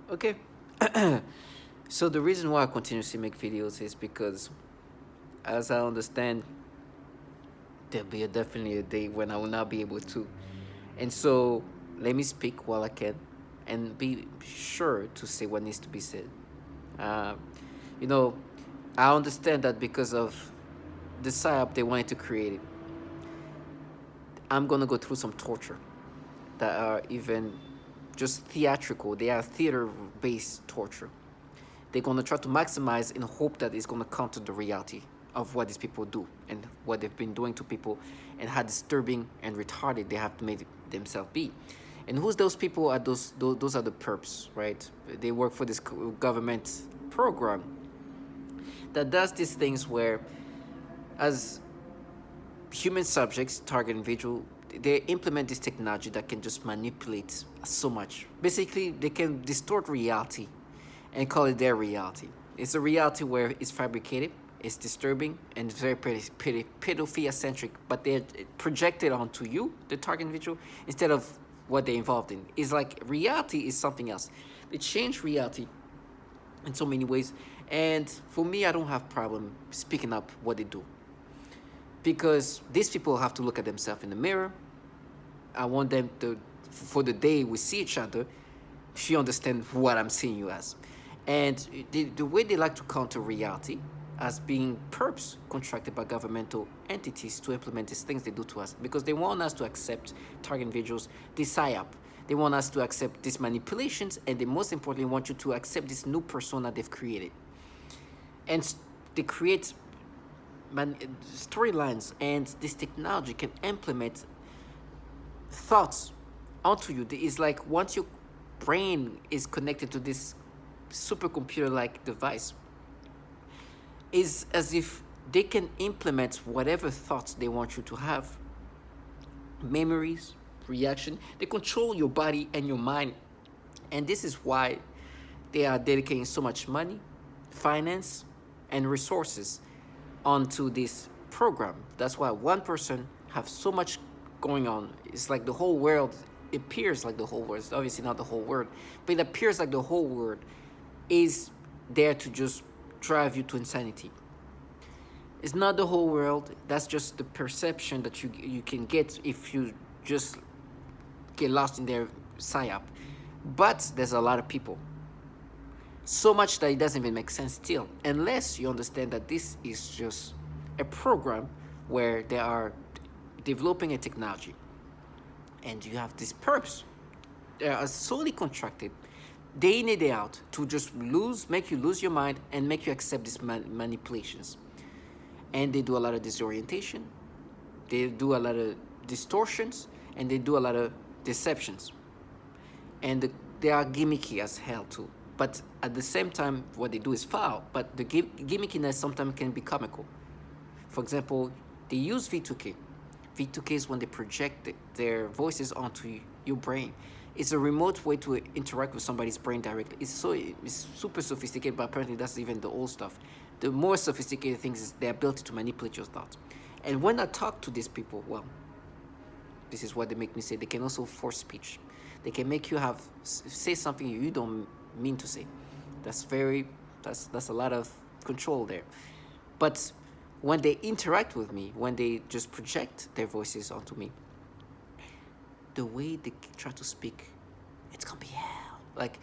Okay. So the reason why I continuously make videos is because, as I understand, there'll be definitely a day when I will not be able to. And so let me speak while I can and be sure to say what needs to be said. Uh, you know, I understand that because of the psyop they wanted to create it, I'm gonna go through some torture that are even just theatrical. They are theater based torture. They're gonna try to maximize in hope that it's gonna counter the reality of what these people do and what they've been doing to people and how disturbing and retarded they have to make themselves be. And who's those people? Are those are the perps, right? They work for this government program that does these things where, as human subjects, target individual, they implement this technology that can just manipulate so much. Basically, they can distort reality and call it their reality. It's a reality where it's fabricated, it's disturbing, and very pedophilia centric, but they're projected onto you, the target individual, instead of what they're involved in. It's like reality is something else. They change reality in so many ways. And for me, I don't have problem speaking up what they do, because these people have to look at themselves in the mirror. I want them to, for the day we see each other, she understand what I'm seeing you as. And the way they like to counter reality as being perps contracted by governmental entities to implement these things they do to us, because they want us to accept target individuals, this psyop. They want us to accept these manipulations, and they most importantly want you to accept this new persona they've created. And they create storylines, and this technology can implement thoughts onto you. It's like once your brain is connected to this supercomputer like device, is as if they can implement whatever thoughts they want you to have, memories, reaction. They control your body and your mind. And this is why they are dedicating so much money, finance, and resources onto this program. That's why one person have so much going on. It's like the whole world. It appears like the whole world. It's obviously not the whole world, but it appears like the whole world is there to just drive you to insanity. It's not the whole world. That's just the perception that you can get if you just get lost in their psyop. But there's a lot of people, so much that it doesn't even make sense still, unless you understand that this is just a program where they are developing a technology, and you have these perps that are solely contracted day in and day out to just make you lose your mind and make you accept these manipulations. And they do a lot of disorientation, they do a lot of distortions, and they do a lot of deceptions. And they are gimmicky as hell too. But at the same time, what they do is foul. But the gimmickiness sometimes can be comical. For example, they use V2K. V2K is when they project their voices onto your brain. It's a remote way to interact with somebody's brain directly. It's super sophisticated, but apparently that's even the old stuff. The more sophisticated things is their ability to manipulate your thoughts. And when I talk to these people, well, this is what they make me say. They can also force speech. They can make you say something you don't mean to say. That's a lot of control there. But when they interact with me, when they just project their voices onto me, the way they try to speak, it's gonna be hell. Like,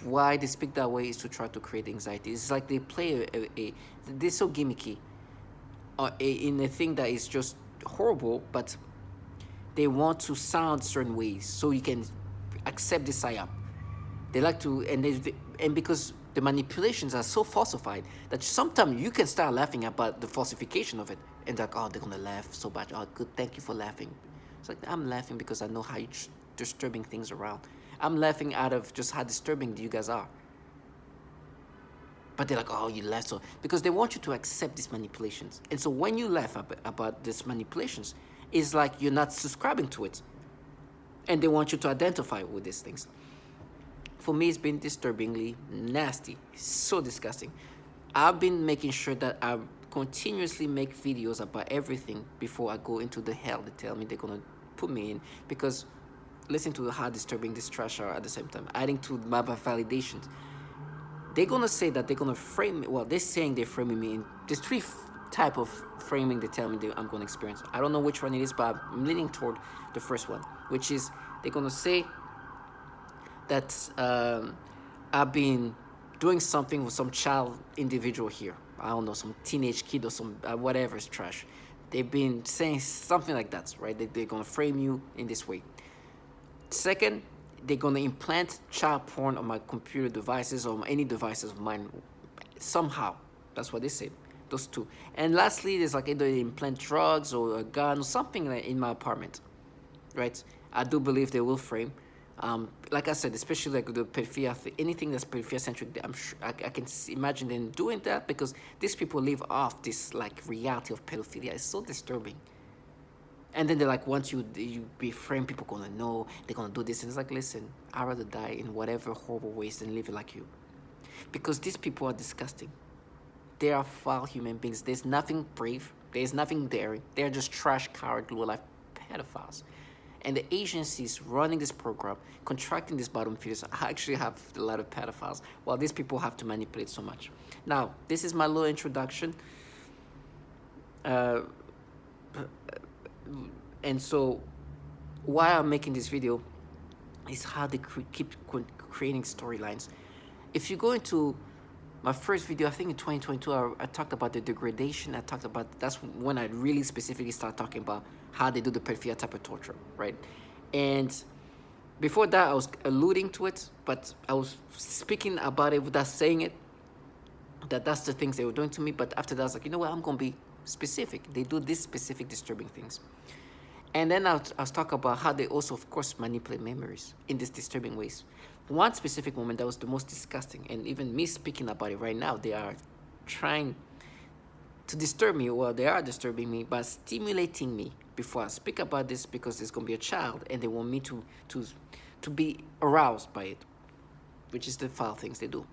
why they speak that way is to try to create anxiety. It's like they play they're so gimmicky in a thing that is just horrible, but they want to sound certain ways so you can accept the psyop. They like to, and because the manipulations are so falsified that sometimes you can start laughing about the falsification of it, and like, oh, they're gonna laugh so bad. Oh, good, thank you for laughing. It's like, I'm laughing because I know how you're disturbing things around. I'm laughing out of just how disturbing you guys are. But they're like, oh, you laugh so, because they want you to accept these manipulations. And so when you laugh about these manipulations, it's like you're not subscribing to it. And they want you to identify with these things. For me, it's been disturbingly nasty, so disgusting. I've been making sure that I continuously make videos about everything before I go into the hell they tell me they're gonna put me in, because listen to how disturbing this trash are at the same time, adding to my validations. They're gonna say that they're gonna frame me. Well, they're saying they're framing me in there's three type of framing they tell me I'm gonna experience. I don't know which one it is, but I'm leaning toward the first one, which is they're gonna say that I've been doing something with some child individual here. I don't know, some teenage kid or some whatever is trash. They've been saying something like that, right? They're gonna frame you in this way. Second, they're gonna implant child porn on my computer devices or any devices of mine somehow. That's what they say. Those two. And lastly, there's like either they implant drugs or a gun or something like in my apartment, right? I do believe they will frame. Like I said, especially like the pedophilia, anything that's pedophilia centric, I'm sure I can imagine them doing that because these people live off this like reality of pedophilia. It's so disturbing. And then they're like, once you be framed, people gonna know they're gonna do this. And it's like, listen, I'd rather die in whatever horrible ways than live like you, because these people are disgusting. They are foul human beings. There's nothing brave. There's nothing daring. They're just trash, coward, low-life pedophiles. And the agencies running this program, contracting these bottom feeders, actually have a lot of pedophiles, while these people have to manipulate so much. Now, this is my little introduction. And so, why I'm making this video is how they keep creating storylines. If you go into my first video, I think in 2022, I talked about the degradation. I talked about, that's when I really specifically started talking about how they do the pedophilia type of torture, right? And before that, I was alluding to it, but I was speaking about it without saying it, that's the things they were doing to me. But after that, I was like, you know what, I'm going to be specific. They do these specific disturbing things. And then I was talking about how they also, of course, manipulate memories in these disturbing ways. One specific moment that was the most disgusting, and even me speaking about it right now, they are trying to disturb me. Well, they are disturbing me by stimulating me before I speak about this, because there's going to be a child and they want me to be aroused by it, which is the foul things they do.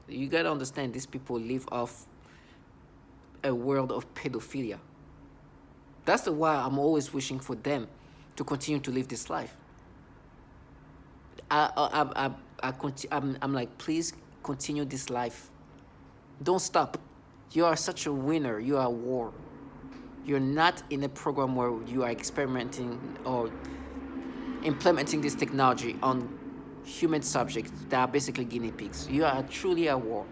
You got to understand, these people live off a world of pedophilia. That's the why I'm always wishing for them to continue to live this life. I'm like, please continue this life. Don't stop. You are such a winner. You are a war. You're not in a program where you are experimenting or implementing this technology on human subjects that are basically guinea pigs. You are truly a war.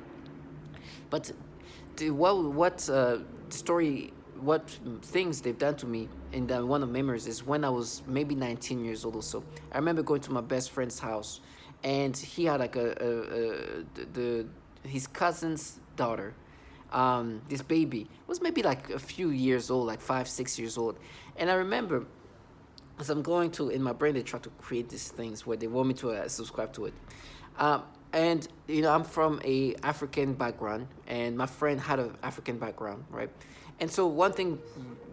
But what things they've done to me in the one of memories is when I was maybe 19 years old or so. I remember going to my best friend's house, and he had like his cousin's daughter. This baby was maybe like a few years old, like 5-6 years old. And I remember, as I'm going to, in my brain, they try to create these things where they want me to subscribe to it. And, you know, I'm from a African background, and my friend had an African background, right? And so one thing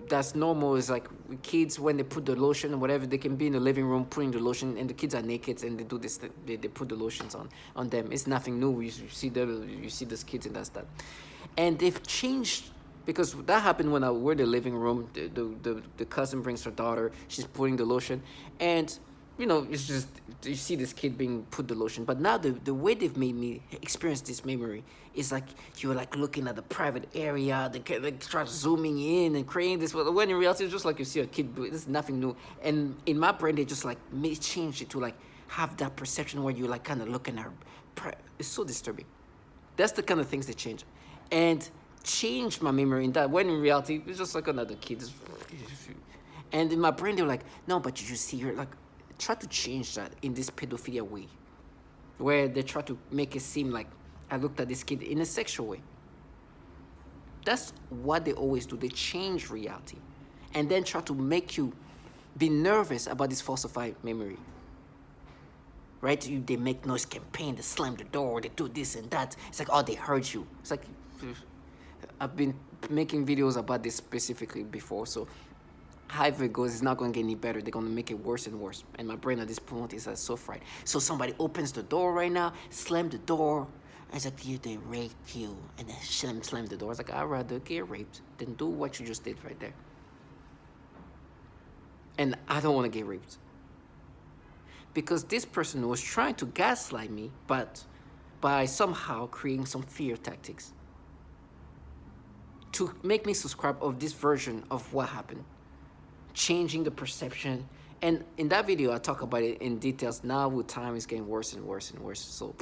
that's normal is like kids, when they put the lotion or whatever, they can be in the living room putting the lotion, and the kids are naked and they do this, they put the lotions on them. It's nothing new. You see those kids, and that's that. And they've changed, because that happened when we're in the living room. The cousin brings her daughter. She's putting the lotion, and you know, it's just, you see this kid being put the lotion. But now the way they've made me experience this memory is like you're like looking at the private area. They start zooming in and creating this. When in reality, it's just like you see a kid do it. There's nothing new. And in my brain, they just like change it to like have that perception where you're like kind of looking at her. It's so disturbing. That's the kind of things they change. And changed my memory in that, when in reality, it's just like another kid. And in my brain, they were like, no, but you see her, like, try to change that in this pedophilia way, where they try to make it seem like I looked at this kid in a sexual way. That's what they always do. They change reality and then try to make you be nervous about this falsified memory. Right? They make noise campaign, they slam the door, they do this and that. It's like, oh, they heard you. It's like, I've been making videos about this specifically before, so however it goes, it's not going to get any better. They're going to make it worse and worse. And my brain at this point is so fried. So somebody opens the door right now, slam the door, and it's like, they raped you, and then slam the door. It's like, I'd rather get raped than do what you just did right there. And I don't want to get raped. because this person was trying to gaslight me, but by somehow creating some fear tactics to make me subscribe of this version of what happened, changing the perception. And in that video, I talk about it in details. Now with time, it's getting worse and worse and worse. So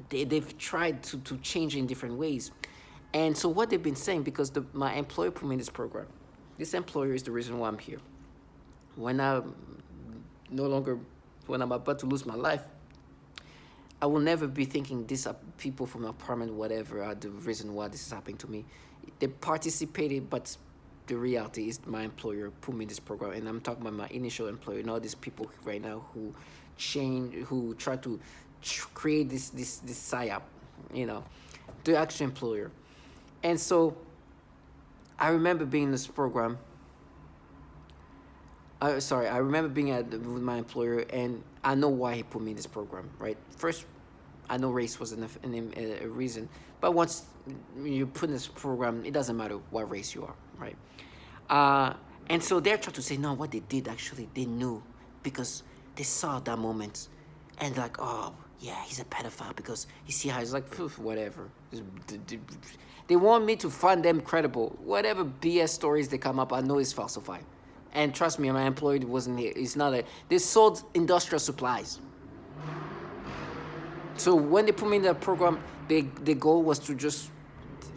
they've tried to change in different ways. And so what they've been saying, because my employer put me in this program, this employer is the reason why I'm here. When I'm about to lose my life, I will never be thinking these are people from the apartment, whatever, are the reason why this is happening to me. They participated, but the reality is my employer put me in this program. And I'm talking about my initial employer, not these people right now who try to create this psyop, the actual employer. And so I remember being in this program. I remember being with my employer, and I know why he put me in this program, right? First, I know race was a reason, but once you put in this program, it doesn't matter what race you are, right? And so they're trying to say, no, what they did actually, they knew because they saw that moment, and like, oh, yeah, he's a pedophile because you see how he's like, whatever. They want me to find them credible. Whatever BS stories they come up, I know is falsified. And trust me, my employee wasn't here. It's not they sold industrial supplies. So when they put me in that program, the goal was to just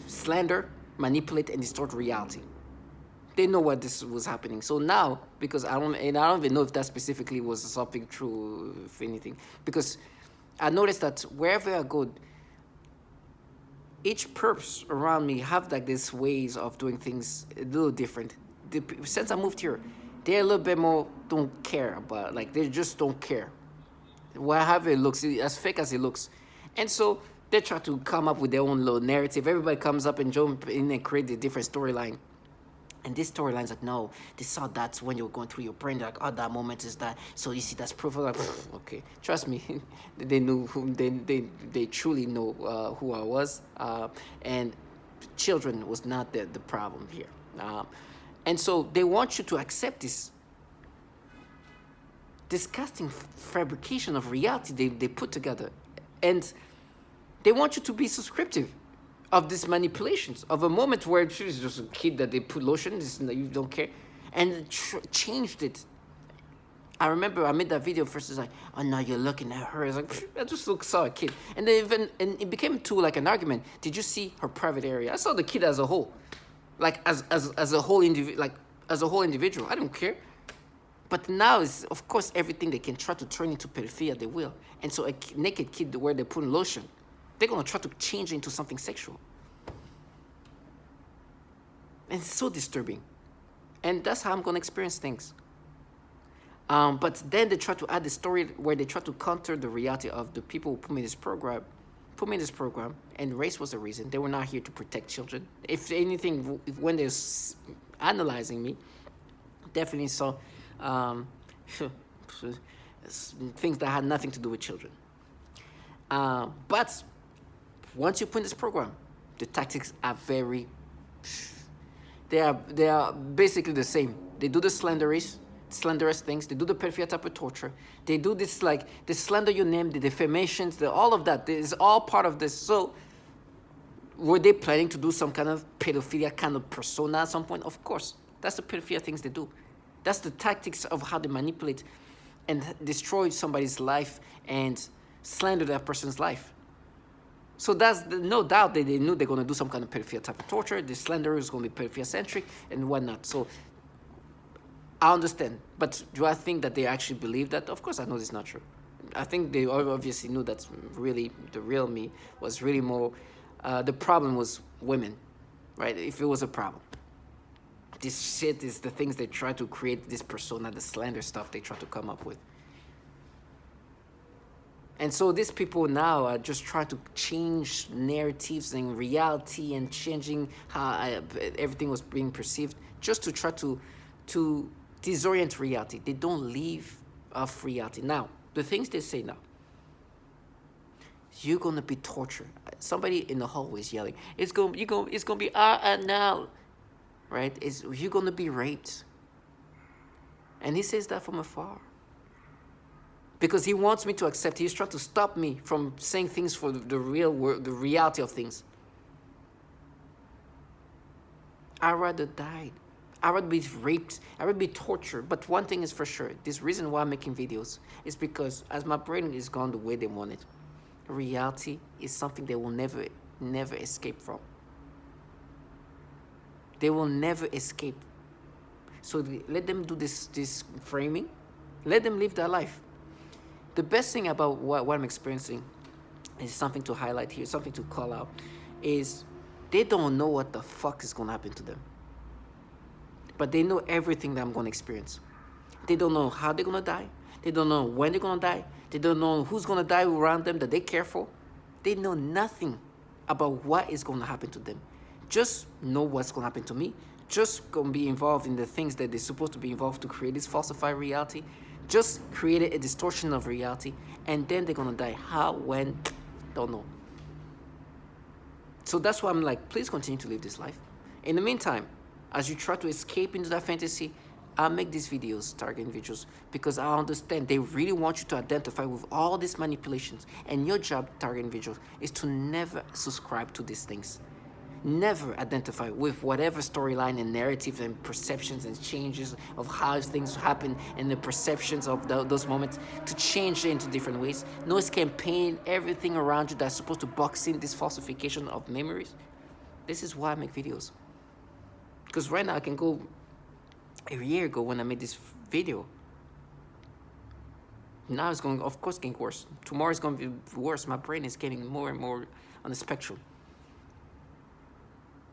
slander, manipulate, and distort reality. They know what this was happening. So now, because I don't even know if that specifically was something true, if anything, because I noticed that wherever I go, each perps around me have like these ways of doing things a little different. Since I moved here, they're a little bit more don't care about, like they just don't care. However it looks, as fake as it looks. And so they try to come up with their own little narrative. Everybody comes up and jump in and create a different storyline. And this storyline's like, no, they saw that when you were going through your brain. They're like, oh, that moment is that. So you see, that's proof of like, okay. Trust me, they knew who they truly know who I was. And children was not the problem here. And so they want you to accept this disgusting fabrication of reality they put together. And they want you to be subscriptive of these manipulations, of a moment where she's just a kid that they put lotion, you don't care, and changed it. I remember I made that video first, it's like, oh, now you're looking at her. It's like, I just saw a kid. And then and it became like an argument. Did you see her private area? I saw the kid as a whole. Like as a whole individual. I don't care. But now it's, of course, everything they can try to turn into pedophilia, they will. And so a naked kid where they put lotion, they're going to try to change it into something sexual. And it's so disturbing. And that's how I'm going to experience things. But then they try to add the story where they try to counter the reality of the people who put me in this program, and race was the reason. They were not here to protect children. If anything, when they're analyzing me, definitely saw things that had nothing to do with children. But once you put in this program, the tactics are they are basically the same. They do the slanderous things. They do the pedophilia type of torture. They do this, like, the slander your name, the defamations, all of that. This is all part of this. So were they planning to do some kind of pedophilia kind of persona at some point? Of course. That's the pedophilia things they do. That's the tactics of how they manipulate and destroy somebody's life and slander that person's life. So that's no doubt that they knew they're going to do some kind of pedophilia type of torture. The slanderer is going to be pedophilia-centric and whatnot. So I understand. But do I think that they actually believe that? Of course, I know it's not true. I think they obviously knew that really the real me was really more, the problem was women, right? If it was a problem. This shit is the things they try to create, this persona, the slander stuff they try to come up with. And so these people now are just trying to change narratives and reality and changing how everything was being perceived just to try to disorient reality. They don't leave off reality. Now, the things they say now, you're going to be tortured. Somebody in the hallway is yelling, it's going to be now, right? You're going to be raped. And he says that from afar. because he wants me to accept. He's trying to stop me from saying things for the real world, the reality of things. I'd rather die. I'd rather be raped. I'd rather be tortured. But one thing is for sure, this reason why I'm making videos is because as my brain is gone the way they want it, reality is something they will never, never escape from. They will never escape. So let them do this framing. Let them live their life. The best thing about what I'm experiencing is something to highlight here, something to call out, is they don't know what the fuck is going to happen to them. But they know everything that I'm going to experience. They don't know how they're going to die. They don't know when they're going to die. They don't know who's going to die around them that they care for. They know nothing about what is going to happen to them. Just know what's going to happen to me. Just going to be involved in the things that they're supposed to be involved to create this falsified reality. Just create a distortion of reality. And then they're going to die. How, when, don't know. So that's why I'm like, please continue to live this life. In the meantime, as you try to escape into that fantasy, I make these videos, targeting videos, because I understand they really want you to identify with all these manipulations. And your job, targeting videos, is to never subscribe to these things. Never identify with whatever storyline and narrative and perceptions and changes of how things happen and the perceptions of those moments to change it into different ways. No campaign everything around you that's supposed to box in this falsification of memories. This is why I make videos. Because right now I can go a year ago when I made this video. Now it's going, of course, getting worse. Tomorrow is going to be worse. My brain is getting more and more on the spectrum.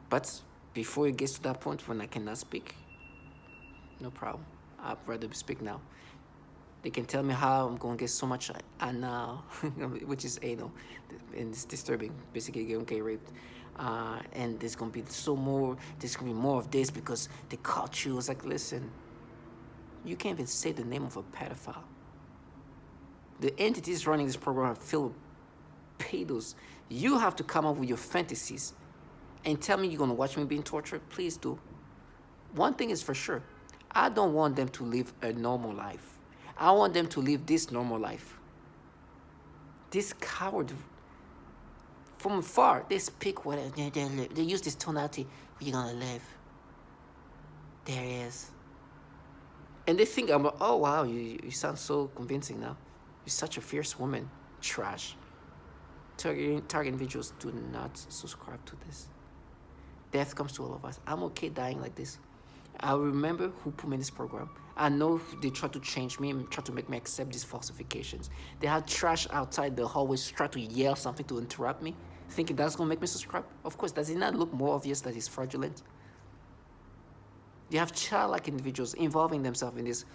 But before it gets to that point when I cannot speak, no problem. I'd rather speak now. They can tell me how I'm going to get so much anal, which is anal, and it's disturbing. Basically, you're going to get raped. And there's going to be there's going to be more of this because they caught you. It's like, listen, you can't even say the name of a pedophile. The entities running this program are filled with pedos. You have to come up with your fantasies and tell me you're going to watch me being tortured. Please do. One thing is for sure. I don't want them to live a normal life. I want them to live this normal life. This coward, from afar, they speak what they use this tonality. You're going to live. There he is. And they think, oh, wow, you sound so convincing now. You're such a fierce woman. Trash. Target individuals, do not subscribe to this. Death comes to all of us. I'm okay dying like this. I remember who put me in this program. I know they try to change me and try to make me accept these falsifications. They had trash outside the hallways, try to yell something to interrupt me, thinking that's going to make me subscribe. Of course, does it not look more obvious that it's fraudulent? You have childlike individuals involving themselves in this.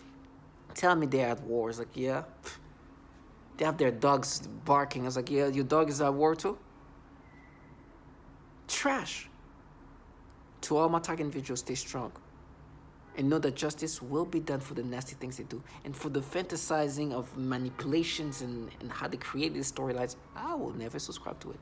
Tell me they're at war. It's like, yeah. They have their dogs barking. I was like, yeah, your dog is at war too? Trash. To all my target individuals, stay strong. And know that justice will be done for the nasty things they do. And for the fantasizing of manipulations and how they create these storylines, I will never subscribe to it.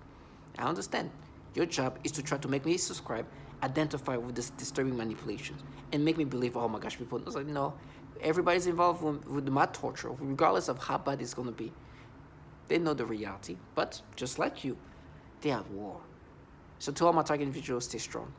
I understand. Your job is to try to make me subscribe, identify with this disturbing manipulations, and make me believe, oh my gosh, people. I was like, no, everybody's involved with my torture, regardless of how bad it's going to be. They know the reality, but just like you, they're at war. So to all my target individuals, stay strong.